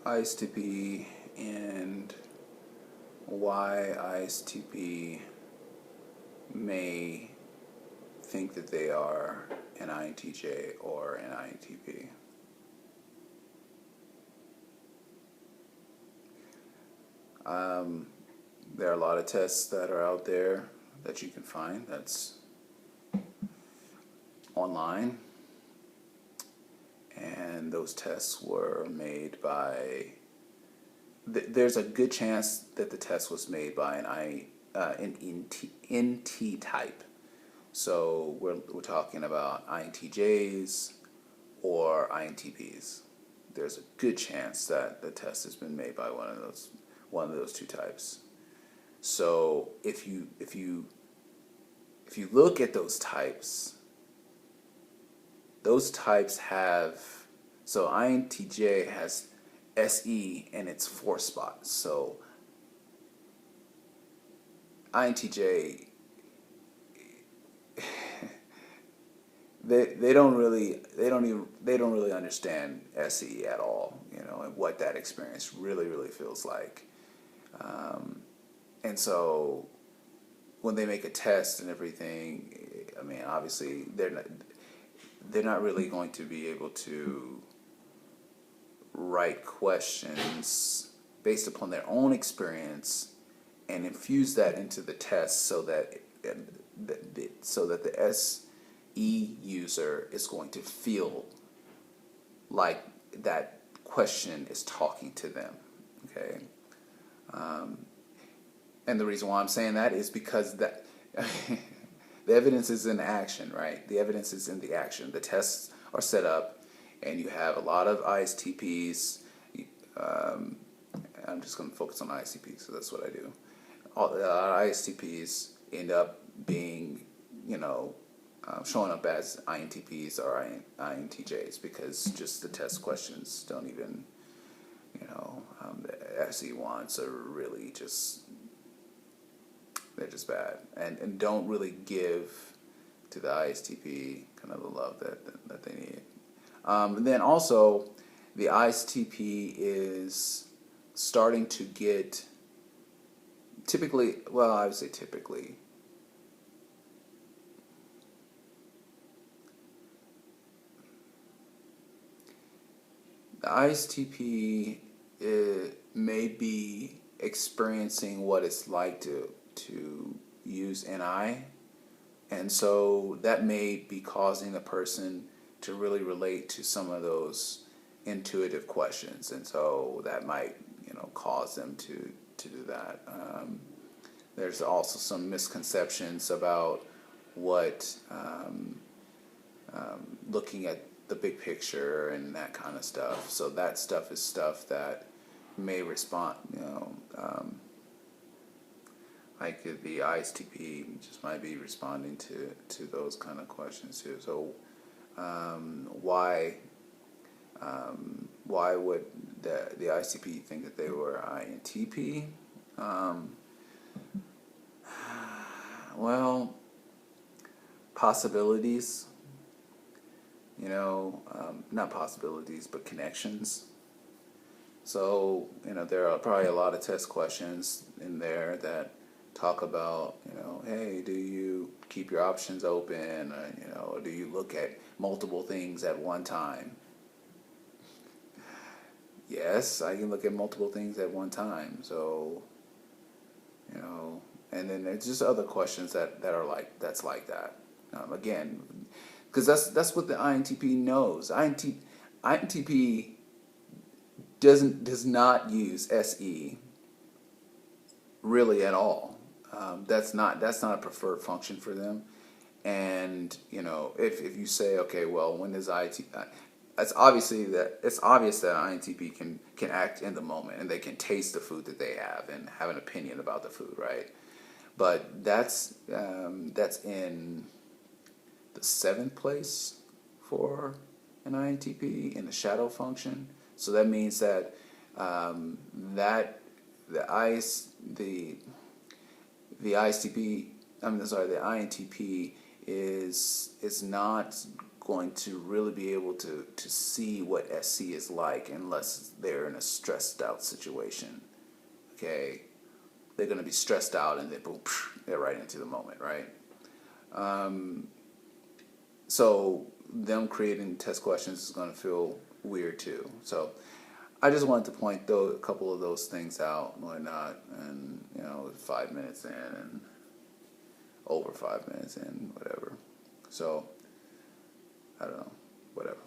ISTP and why ISTP may think that they are an INTJ or an INTP. There are a lot of tests that are out there that you can find that's online, and those tests were made by there's a good chance that the test was made by an NT type. So we're talking about INTJs or INTPs. There's a good chance that the test has been made by one of those two types. So if you look at those types have, so INTJ has SE and it's 4 spots. So INTJ, they don't really understand SE at all, and what that experience really feels like. And so when they make a test and everything, I mean, obviously they're not really going to be able to write questions based upon their own experience and infuse that into the test so that the SE user is going to feel like that question is talking to them. Okay. And the reason why I'm saying that is because that the evidence is in action, right? The evidence is in the action. The tests are set up, and you have a lot of ISTPs. I'm just going to focus on ISTPs, so that's what I do. A lot of ISTPs end up being, showing up as INTPs or INTJs because just the test questions don't even, the SE ones are really just, they're just bad and don't really give to the ISTP kind of the love that they need. And then also, the ISTP is starting to get typically, well, I would say typically, the ISTP may be experiencing what it's like to use NI, and so that may be causing the person to really relate to some of those intuitive questions, and so that might cause them to do that. There's also some misconceptions about what looking at the big picture and that kind of stuff. So that stuff is stuff that may respond, like the ISTP just might be responding to those kind of questions too. So why would the ISTP think that they were INTP? Well, possibilities. Not possibilities, but connections. So, there are probably a lot of test questions in there that talk about, hey, do you keep your options open? Or do you look at multiple things at one time? Yes, I can look at multiple things at one time. So, and then there's just other questions that are like that. Again, because that's what the INTP knows. INTP does not use SE really at all. That's not a preferred function for them. And if you say, okay, well, when does it's obvious that INTP can act in the moment and they can taste the food that they have and have an opinion about the food, right? But that's in the 7th place for an INTP in the shadow function. So that means that the INTP is not going to really be able to see what SC is like unless they're in a stressed out situation. Okay, they're going to be stressed out and then boom, they're right into the moment, right? So them creating test questions is going to feel weird too. So I just wanted to point a couple of those things out and whatnot, and 5 minutes in and over 5 minutes in, whatever. So I don't know, whatever.